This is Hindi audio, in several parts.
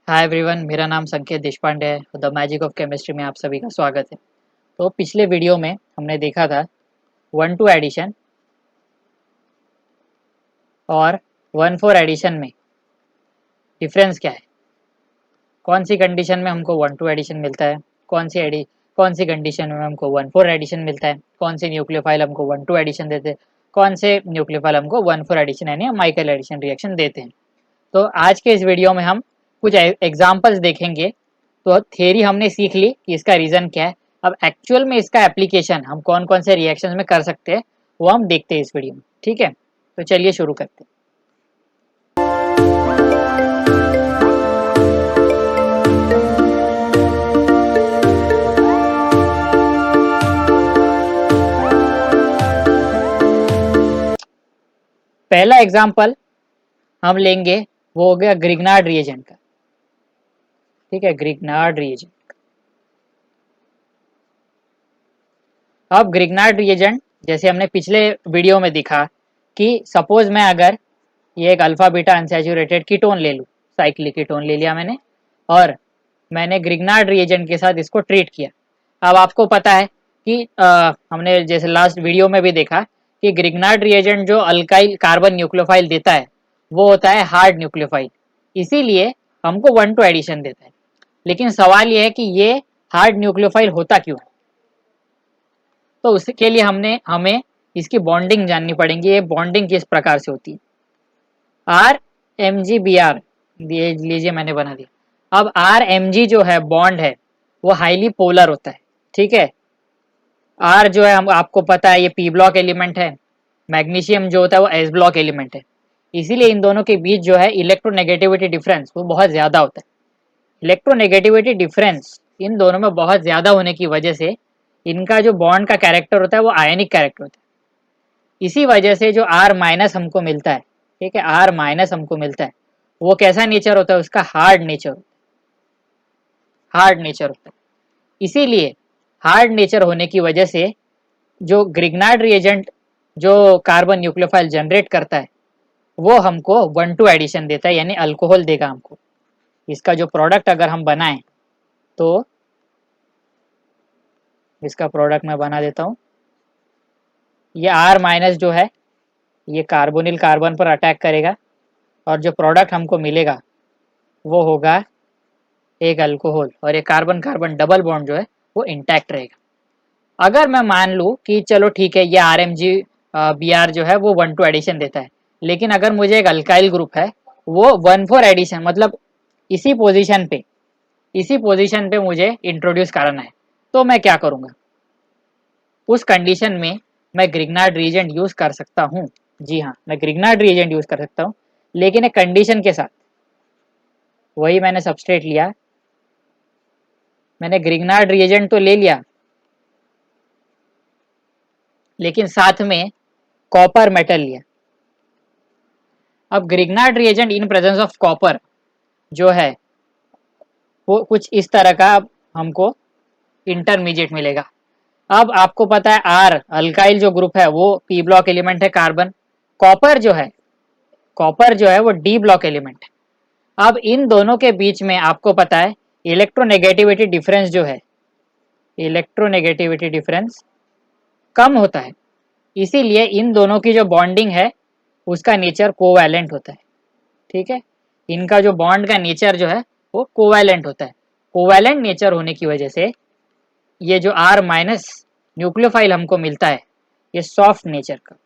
हाय एवरीवन, मेरा नाम संकेत देशपांडे है। द मैजिक ऑफ केमिस्ट्री में आप सभी का स्वागत है। तो पिछले वीडियो में हमने देखा था 1-2 एडिशन और 1-4 एडिशन में डिफरेंस क्या है, कौन सी कंडीशन में हमको 1-2 एडिशन मिलता है, कौन सी कंडीशन में हमको 1-4 एडिशन मिलता है, कौन से न्यूक्लियोफाइल हमको 1-2 एडिशन देते हैं, कौन से न्यूक्लियोफाइल हमको 1-4 एडिशन यानी माइकल एडिशन रिएक्शन देते हैं। तो आज के इस वीडियो में हम कुछ एग्जाम्पल्स देखेंगे। तो थियरी हमने सीख ली कि इसका रीज़न क्या है। अब एक्चुअल में इसका एप्लीकेशन हम कौन कौन से रिएक्शंस में कर सकते हैं वो हम देखते हैं इस वीडियो में। ठीक है, तो चलिए शुरू करते हैं। पहला एग्जाम्पल हम लेंगे वो हो गया ग्रिग्नार्ड रिएजेंट का। ठीक है, ग्रिग्नार्ड रिएजेंट। अब ग्रिग्नार्ड रिएजेंट जैसे हमने पिछले वीडियो में दिखा कि सपोज मैं अगर ये एक अल्फा बीटा अनसैचुरेटेड कीटोन ले लूँ, साइक्लिक कीटोन ले लिया मैंने और मैंने ग्रिग्नार्ड रिएजेंट के साथ इसको ट्रीट किया। अब आपको पता है कि हमने जैसे लास्ट वीडियो में भी देखा कि ग्रिग्नार्ड रिएजेंट जो अल्काइल कार्बन न्यूक्लियोफाइल देता है वो होता है हार्ड न्यूक्लियोफाइल, इसीलिए हमको 1-2 एडिशन देता है। लेकिन सवाल ये है कि ये हार्ड न्यूक्लियोफाइल होता क्यों है। तो उसके लिए हमें इसकी बॉन्डिंग जाननी पड़ेगी। ये बॉन्डिंग किस प्रकार से होती है। RMGBr लीजिए मैंने बना दिया। अब RMG जो है बॉन्ड है वो हाईली पोलर होता है। ठीक है, R जो है हम आपको पता है ये P ब्लॉक एलिमेंट है, मैग्नीशियम जो होता है वो S ब्लॉक एलिमेंट है, इसीलिए इन दोनों के बीच जो है इलेक्ट्रोनेगेटिविटी डिफरेंस वो बहुत ज़्यादा होता है। इलेक्ट्रोनेगेटिविटी डिफरेंस इन दोनों में बहुत ज़्यादा होने की वजह से इनका जो बॉन्ड का कैरेक्टर होता है वो आयनिक कैरेक्टर होता है। इसी वजह से जो R माइनस हमको मिलता है, ठीक है, R माइनस हमको मिलता है वो कैसा नेचर होता है, उसका हार्ड नेचर होता है। इसीलिए हार्ड नेचर होने की वजह से जो ग्रिग्नार्ड रिएजेंट जो कार्बन न्यूक्लियोफाइल जनरेट करता है वो हमको 1-2 एडिशन देता है, यानी अल्कोहल देगा हमको। इसका जो प्रोडक्ट अगर हम बनाएं तो इसका प्रोडक्ट मैं बना देता हूँ। ये R माइनस जो है ये कार्बोनिल कार्बन पर अटैक करेगा और जो प्रोडक्ट हमको मिलेगा वो होगा एक अल्कोहल, और ये कार्बन कार्बन डबल बॉन्ड जो है वो इंटैक्ट रहेगा। अगर मैं मान लूँ कि चलो ठीक है ये RMG Br जो है वो 1-2 एडिशन देता है, लेकिन अगर मुझे एक अल्काइल ग्रुप है वो 1-4 एडिशन मतलब इसी पोजीशन पे मुझे इंट्रोड्यूस करना है, तो मैं क्या करूँगा। उस कंडीशन में मैं ग्रिग्नार्ड रिएजेंट यूज कर सकता हूँ। जी हाँ, मैं ग्रिग्नार्ड रिएजेंट यूज कर सकता हूँ, लेकिन एक कंडीशन के साथ। वही मैंने सबस्ट्रेट लिया, मैंने ग्रिग्नार्ड रिएजेंट तो ले लिया लेकिन साथ में कॉपर मेटल लिया। अब Grignard reagent in presence of copper जो है वो कुछ इस तरह का हमको इंटरमीडिएट मिलेगा। अब आपको पता है आर अल्काइल जो ग्रुप है वो पी ब्लॉक एलिमेंट है कार्बन, कॉपर जो है वो डी ब्लॉक एलिमेंट है। अब इन दोनों के बीच में आपको पता है इलेक्ट्रोनेगेटिविटी डिफरेंस जो है, इलेक्ट्रोनेगेटिविटी डिफरेंस कम होता है, इसीलिए इन दोनों की जो बॉन्डिंग है उसका नेचर कोवैलेंट होता है। ठीक है, इनका जो बॉन्ड का नेचर जो है वो कोवैलेंट होता है। कोवैलेंट नेचर होने की वजह से ये जो R माइनस न्यूक्लियोफाइल हमको मिलता है ये सॉफ्ट नेचर का।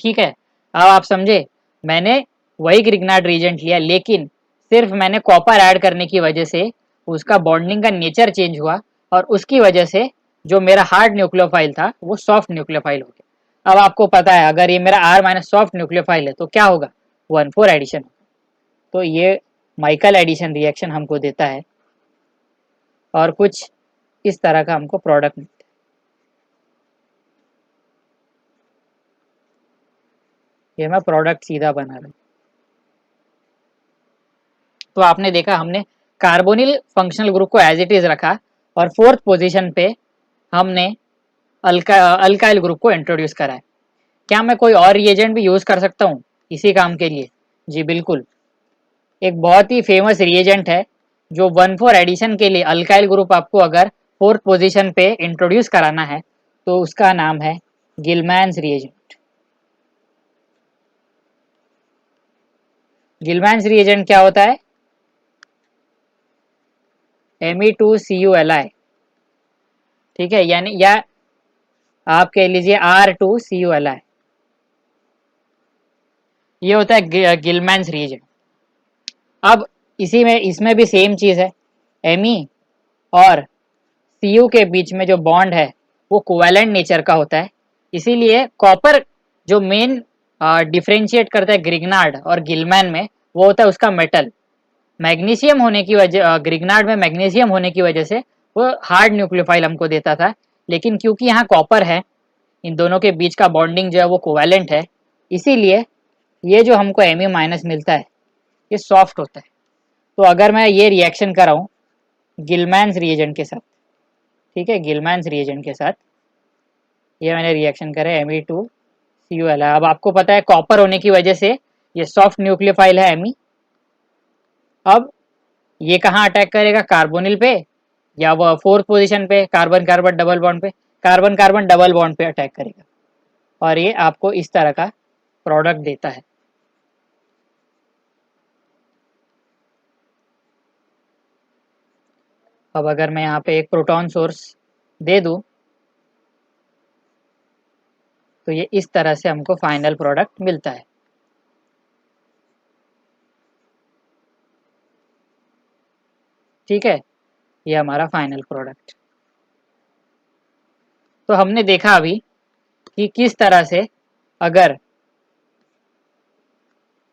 ठीक है, अब आप समझे, मैंने वही ग्रिग्नार्ड रिएजेंट लिया लेकिन सिर्फ मैंने कॉपर ऐड करने की वजह से उसका बॉन्डिंग का नेचर चेंज हुआ और उसकी वजह से जो मेरा हार्ड न्यूक्लियोफाइल था वो सॉफ्ट न्यूक्लियोफाइल हो गया। अब आपको पता है अगर ये मेरा R माइनस सॉफ्ट न्यूक्लियोफाइल है तो क्या होगा, 1-4 एडिशन। तो ये माइकल एडिशन रिएक्शन हमको देता है और कुछ इस तरह का हमको प्रोडक्ट मिलता है। ये मैं प्रोडक्ट सीधा बना रहा हूँ। तो आपने देखा हमने कार्बोनिल फंक्शनल ग्रुप को एज इट इज रखा और फोर्थ पोजीशन पे हमने अल्काइल ग्रुप को इंट्रोड्यूस करा है। क्या मैं कोई और रिएजेंट भी यूज कर सकता हूँ इसी काम के लिए? जी बिल्कुल, एक बहुत ही फेमस रिएजेंट है जो 1,4 एडिशन के लिए अल्काइल ग्रुप आपको अगर फोर्थ पोजीशन पे इंट्रोड्यूस कराना है तो उसका नाम है गिलमैन्स रिएजेंट। गिलमैन्स रिएजेंट क्या होता है? Me2Culi, ठीक है, यानी या आप कह लीजिए R2Culi, ये होता है गिलमैन्स रिएजेंट। अब इसी में इसमें भी सेम चीज है, Me और Cu के बीच में जो बॉन्ड है वो कोवैलेंट नेचर का होता है। इसीलिए कॉपर जो मेन डिफ्रेंशिएट करता है ग्रिग्नार्ड और गिलमैन में, वो होता है उसका मेटल। मैग्नीशियम होने की वजह, ग्रिग्नार्ड में मैग्नीशियम होने की वजह से वो हार्ड न्यूक्लियोफाइल हमको देता था, लेकिन क्योंकि यहाँ कॉपर है, इन दोनों के बीच का बॉन्डिंग जो है वो कोवैलेंट है, इसीलिए ये जो हमको Mu माइनस मिलता है ये सॉफ्ट होता है। तो अगर मैं ये रिएक्शन कराऊँ गिलमैन्स रिएजेंट के साथ, ठीक है, गिलमैन्स रिएजेंट के साथ ये मैंने रिएक्शन करा Me2Cul। अब आपको पता है कॉपर होने की वजह से ये सॉफ्ट न्यूक्लियोफाइल है Me। अब ये कहाँ अटैक करेगा? कार्बोनिल पे या वो फोर्थ पोजीशन पे कार्बन कार्बन डबल बॉन्ड पे, कार्बन कार्बन डबल बॉन्ड पे अटैक करेगा और ये आपको इस तरह का प्रोडक्ट देता है। अब अगर मैं यहाँ पे एक प्रोटॉन सोर्स दे दूं तो ये इस तरह से हमको फाइनल प्रोडक्ट मिलता है। ठीक है, ये हमारा फाइनल प्रोडक्ट। तो हमने देखा अभी कि किस तरह से अगर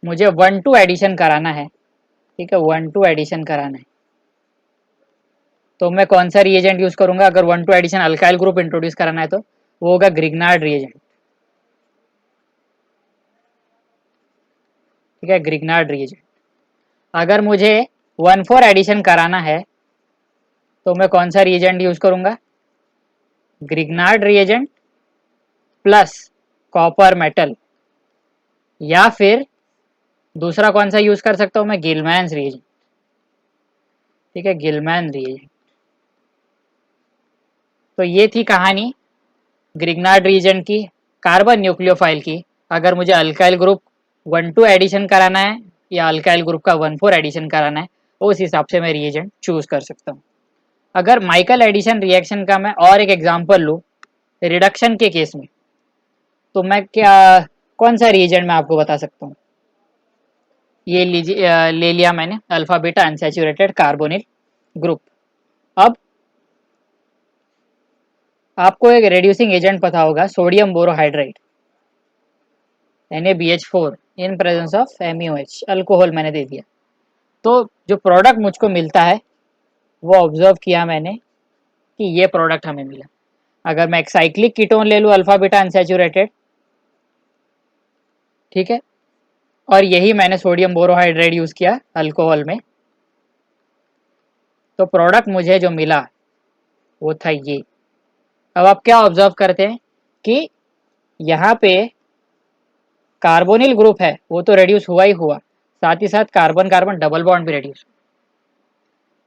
मुझे 1,2 एडिशन कराना है, ठीक है, 1,2 एडिशन कराना है तो मैं कौन सा रिएजेंट यूज करूंगा? अगर 1,2 एडिशन अल्काइल ग्रुप इंट्रोड्यूस कराना है तो वो होगा ग्रिग्नार्ड रिएजेंट, ठीक है, ग्रिग्नार्ड रिएजेंट। अगर मुझे 1,4 एडिशन कराना है तो मैं कौन सा रिएजेंट यूज करूंगा? Grignard reagent plus copper metal, या फिर दूसरा कौन सा यूज कर सकता हूं मैं? गिलमैन्स रिएजेंट, ठीक है, गिलमैन रिएजेंट। तो ये थी कहानी ग्रिग्नार्ड रिएजेंट की, कार्बन न्यूक्लियोफाइल की। अगर मुझे अल्काइल ग्रुप 1,2 एडिशन कराना है या अल्काइल ग्रुप का 1,4 एडिशन कराना है, उस हिसाब से मैं रिएजेंट चूज कर सकता हूँ। अगर माइकल एडिशन रिएक्शन का मैं और एक एग्जांपल लूँ रिडक्शन के केस में, तो मैं क्या कौन सा रिएजेंट मैं आपको बता सकता हूँ? ये लीजिए, ले लिया मैंने alpha beta unsaturated carbonyl group. अब आपको एक रेड्यूसिंग एजेंट पता होगा, sodium borohydrate NaBH4 in presence of MeOH, alcohol मैंने दे दिया। तो जो प्रोडक्ट मुझको मिलता है वो ऑब्जर्व किया मैंने कि ये प्रोडक्ट हमें मिला। अगर मैं एक साइक्लिक कीटोन ले लूँ अल्फा बीटा अनसैचुरेटेड, ठीक है, और यही मैंने सोडियम बोरोहाइड्रेट यूज किया अल्कोहल में, तो प्रोडक्ट मुझे जो मिला वो था ये। अब आप क्या ऑब्जर्व करते हैं कि यहाँ पे कार्बोनिल ग्रुप है वो तो रेड्यूस हुआ ही हुआ, साथ ही साथ कार्बन कार्बन डबल बॉन्ड भी रेड्यूस।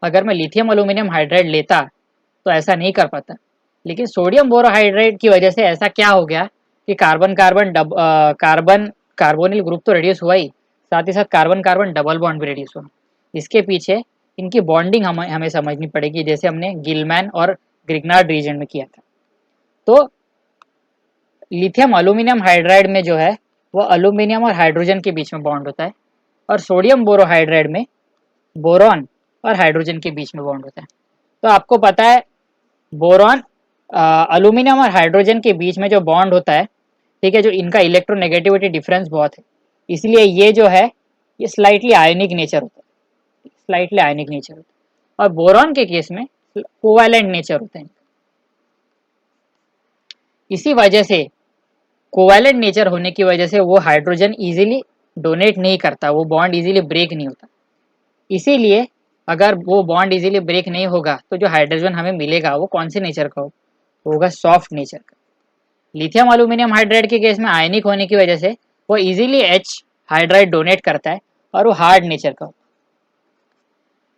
अगर मैं लिथियम एल्यूमिनियम हाइड्राइड लेता तो ऐसा नहीं कर पाता, लेकिन सोडियम बोरोहाइड्रेट की वजह से ऐसा क्या हो गया कि carbon carbon carbon carbonyl group तो रेड्यूस हुआ ही, साथ ही साथ कार्बन कार्बन डबल बॉन्ड भी रेड्यूस हुआ। इसके पीछे इनकी बॉन्डिंग हमें समझनी पड़ेगी, जैसे हमने गिलमैन और ग्रिग्नार्ड रीजन में किया था। तो लिथियम एल्यूमिनियम हाइड्राइड में जो है वो एल्यूमिनियम और हाइड्रोजन के बीच में बॉन्ड होता है, और सोडियम बोरोहाइड्राइड में बोरॉन और हाइड्रोजन के बीच में बॉन्ड होता है। तो आपको पता है बोरॉन एल्यूमिनियम और हाइड्रोजन के बीच में जो बॉन्ड होता है, ठीक है, जो इनका इलेक्ट्रोनेगेटिविटी डिफरेंस बहुत है, इसलिए ये जो है ये स्लाइटली आयोनिक नेचर होता है, स्लाइटली आयोनिक नेचर होता है। और बोरॉन के केस में कोवैलेंट नेचर होता है। इसी वजह से कोवैलेंट नेचर होने की वजह से वो हाइड्रोजन इजीली डोनेट नहीं करता, वो बॉन्ड इजीली ब्रेक नहीं होता। इसीलिए अगर वो बॉन्ड इजीली ब्रेक नहीं होगा तो जो हाइड्रोजन हमें मिलेगा वो कौन से नेचर का होगा? सॉफ्ट नेचर का। लिथियम एल्यूमिनियम हाइड्राइड के केस में आयनिक होने की वजह से वो इजीली H हाइड्राइड डोनेट करता है और वो हार्ड नेचर का।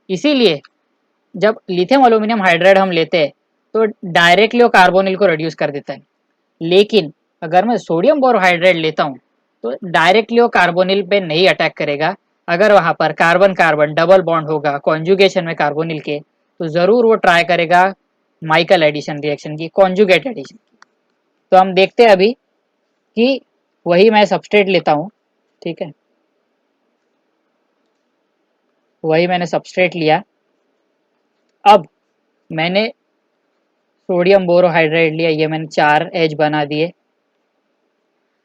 इसीलिए जब लिथियम एल्यूमिनियम हाइड्राइड हम लेते हैं तो डायरेक्टली वो कार्बोनिल को रिड्यूस कर देता है, लेकिन अगर मैं सोडियम बोरोहाइड्राइड लेता हूँ तो डायरेक्टली वो कार्बोनिल पे नहीं अटैक करेगा। अगर वहां पर कार्बन कार्बन डबल बॉन्ड होगा कॉन्जुगेशन में कार्बोनिल के, तो जरूर वो ट्राई करेगा माइकल एडिशन रिएक्शन की, कॉन्जुगेट एडिशन। तो हम देखते हैं अभी कि वही मैं सबस्ट्रेट लेता हूँ, ठीक है, वही मैंने सबस्ट्रेट लिया। अब मैंने सोडियम बोरोहाइड्राइड लिया, ये मैंने 4 एच बना दिए।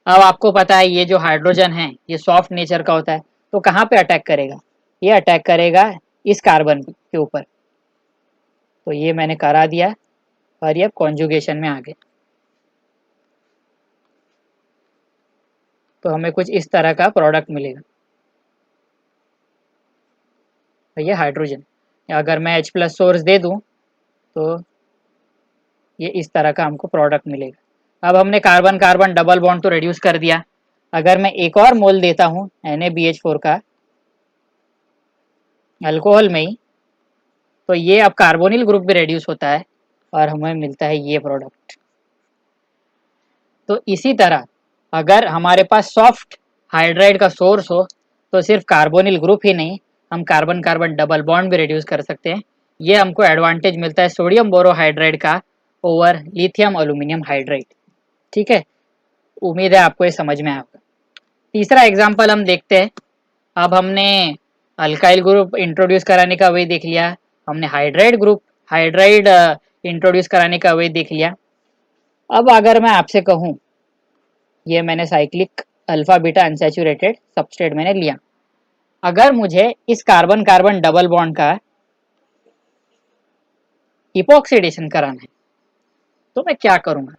अब आपको पता है ये जो हाइड्रोजन है ये सॉफ्ट नेचर का होता है, तो कहाँ पे अटैक करेगा, ये अटैक करेगा इस कार्बन के ऊपर। तो ये मैंने करा दिया और ये कॉन्जुगेशन में आ गए। तो हमें कुछ इस तरह का प्रोडक्ट मिलेगा। तो ये हाइड्रोजन, अगर मैं H+ सोर्स दे दूं तो ये इस तरह का हमको प्रोडक्ट मिलेगा। अब हमने कार्बन कार्बन डबल बॉन्ड तो रिड्यूस कर दिया। अगर मैं एक और मोल देता हूँ NaBH4 का अल्कोहल में ही, तो ये अब कार्बोनिल ग्रुप भी रिड्यूस होता है और हमें मिलता है ये प्रोडक्ट। तो इसी तरह अगर हमारे पास सॉफ्ट हाइड्राइड का सोर्स हो तो सिर्फ कार्बोनिल ग्रुप ही नहीं, हम कार्बन कार्बन डबल बॉन्ड भी रिड्यूस कर सकते हैं। ये हमको एडवांटेज मिलता है सोडियम बोरोहाइड्राइड का ओवर लिथियम एल्यूमिनियम हाइड्राइड। ठीक है, उम्मीद है आपको ये समझ में आएगा। तीसरा एग्जाम्पल हम देखते हैं। अब हमने अल्काइल ग्रुप इंट्रोड्यूस कराने का वे देख लिया, हमने हाइड्राइड इंट्रोड्यूस कराने का वे देख लिया। अब अगर मैं आपसे कहूँ, ये मैंने cyclic alpha beta unsaturated substrate मैंने लिया, अगर मुझे इस कार्बन कार्बन डबल बॉन्ड का इपॉक्सीडेशन कराना है तो मैं क्या करूँगा।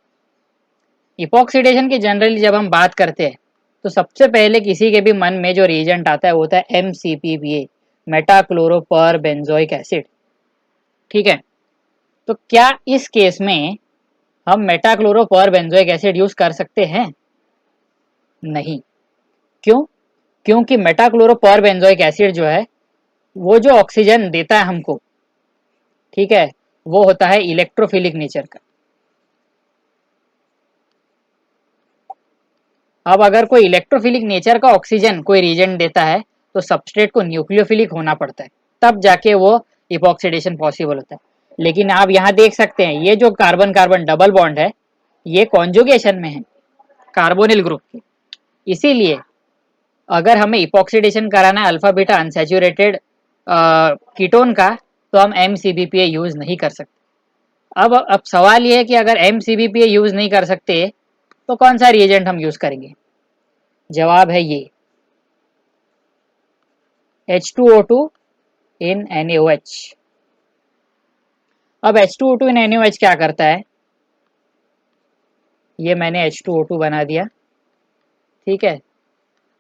इपॉक्सीडेशन की जनरली जब हम बात करते हैं तो सबसे पहले किसी के भी मन में जो रिएजेंट आता है वो होता है MCPBA, मेटाक्लोरोपर बेंजोइक एसिड। ठीक है, तो क्या इस केस में हम मेटाक्लोरोपर बेंजोइक एसिड यूज कर सकते हैं? नहीं। क्यों? क्योंकि मेटाक्लोरोपर बेंजोइक एसिड जो है वो जो ऑक्सीजन देता है हमको, ठीक है, वो होता है इलेक्ट्रोफिलिक नेचर का। अब अगर कोई इलेक्ट्रोफिलिक नेचर का ऑक्सीजन कोई रिएजेंट देता है तो सबस्ट्रेट को न्यूक्लियोफिलिक होना पड़ता है, तब जाके वो इपॉक्सीडेशन पॉसिबल होता है। लेकिन आप यहाँ देख सकते हैं ये जो कार्बन कार्बन डबल बॉन्ड है ये कॉन्जुगेशन में है कार्बोनिल ग्रुप के, इसीलिए अगर हमें इपॉक्सीडेशन कराना है अल्फा बीटा अनसैचुरेटेड कीटोन का तो हम MCBPA यूज नहीं कर सकते। अब सवाल ये है कि अगर MCBPA यूज नहीं कर सकते तो कौन सा रिएजेंट हम यूज करेंगे? जवाब है ये H2O2 in NaOH। अब H2O2 in NaOH क्या करता है, ये मैंने H2O2 बना दिया, ठीक है।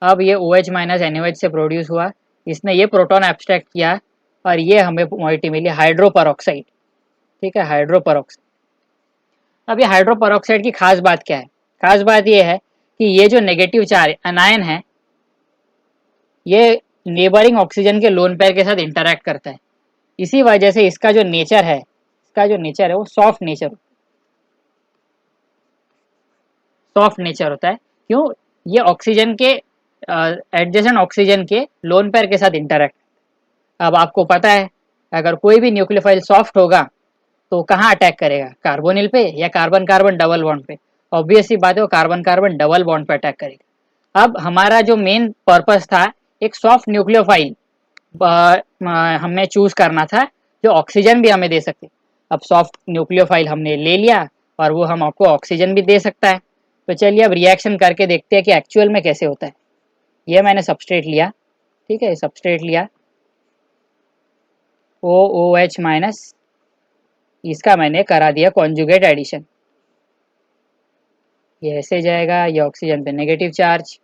अब ये OH माइनस NaOH से प्रोड्यूस हुआ, इसने ये प्रोटॉन एब्स्ट्रैक्ट किया और ये हमें मॉइटी मिली हाइड्रोपरऑक्साइड। ठीक है, हाइड्रोपरऑक्साइड। अब ये हाइड्रोपरऑक्साइड की खास बात क्या है? खास बात ये है कि ये जो नेगेटिव चार्ज अनायन है ये नेबरिंग ऑक्सीजन के लोन पेयर के साथ इंटरैक्ट करता है, इसी वजह से इसका जो नेचर है, वो सॉफ्ट नेचर होता है। क्यों? ये ऑक्सीजन के एडजेसेंट ऑक्सीजन के लोन पेयर के साथ इंटरैक्ट। अब आपको पता है अगर कोई भी न्यूक्लियोफाइल सॉफ्ट होगा तो कहाँ अटैक करेगा, कार्बोनिल पे या कार्बन कार्बन डबल बॉन्ड पे? ऑब्वियस सी बात है वो कार्बन कार्बन डबल बॉन्ड पे अटैक करेगा। अब हमारा जो मेन पर्पस था एक सॉफ्ट न्यूक्लियोफाइल हमें चूज करना था जो ऑक्सीजन भी हमें दे सके। अब सॉफ्ट न्यूक्लियोफाइल हमने ले लिया और वो हम आपको ऑक्सीजन भी दे सकता है। तो चलिए अब रिएक्शन करके देखते हैं कि एक्चुअल में कैसे होता है। ये मैंने सबस्ट्रेट लिया, ठीक है, सबस्ट्रेट लिया OOH माइनस, इसका मैंने करा दिया कॉन्जुगेट एडिशन। ये ऐसे जाएगा, ये ऑक्सीजन पे नेगेटिव चार्ज,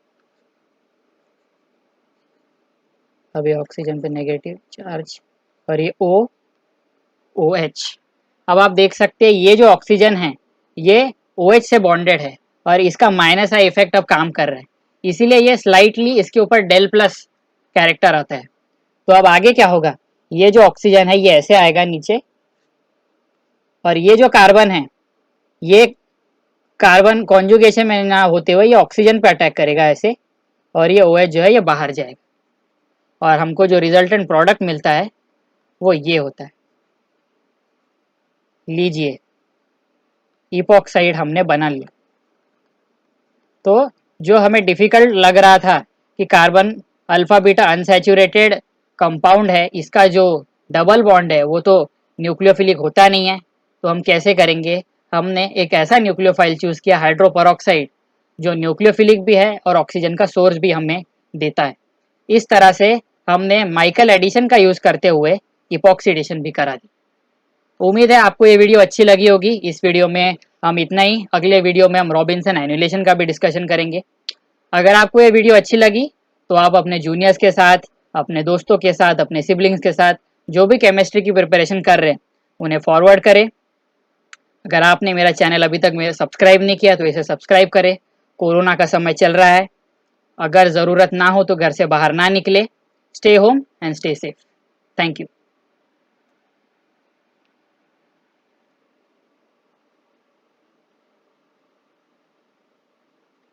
अब ये ऑक्सीजन पे नेगेटिव चार्ज और ये OH। अब आप देख सकते हैं ये जो ऑक्सीजन है ये OH से बॉन्डेड है और इसका माइनस आई इफेक्ट अब काम कर रहा है, इसीलिए ये स्लाइटली इसके ऊपर डेल प्लस कैरेक्टर आता है। तो अब आगे क्या होगा, ये जो ऑक्सीजन है ये ऐसे आएगा नीचे, और ये जो कार्बन है ये कार्बन कॉन्जुगेशन में ना होते हुए ये ऑक्सीजन पे अटैक करेगा ऐसे, और ये OH जो है ये बाहर जाएगा, और हमको जो रिजल्टेंट प्रोडक्ट मिलता है वो ये होता है। लीजिए इपॉक्साइड हमने बना लिया। तो जो हमें डिफिकल्ट लग रहा था कि carbon alpha beta unsaturated compound है, इसका जो डबल बॉन्ड है वो तो न्यूक्लियोफिलिक होता नहीं है, तो हम कैसे करेंगे? हमने एक ऐसा न्यूक्लियोफाइल चूज़ किया हाइड्रोपरऑक्साइड, जो न्यूक्लियोफिलिक भी है और ऑक्सीजन का सोर्स भी हमें देता है। इस तरह से हमने माइकल एडिशन का यूज़ करते हुए इपॉक्सीडेशन भी करा दी। उम्मीद है आपको ये वीडियो अच्छी लगी होगी। इस वीडियो में हम इतना ही, अगले वीडियो में हम रॉबिन्सन एनुलेशन का भी डिस्कशन करेंगे। अगर आपको ये वीडियो अच्छी लगी तो आप अपने जूनियर्स के साथ, अपने दोस्तों के साथ, अपने सिबलिंग्स के साथ जो भी केमिस्ट्री की प्रिपरेशन कर रहे हैं उन्हें फॉरवर्ड करें। अगर आपने मेरा चैनल अभी तक मेरा सब्सक्राइब नहीं किया तो इसे सब्सक्राइब करें। कोरोना का समय चल रहा है, अगर ज़रूरत ना हो तो घर से बाहर ना निकले। Stay home and stay safe. Thank you.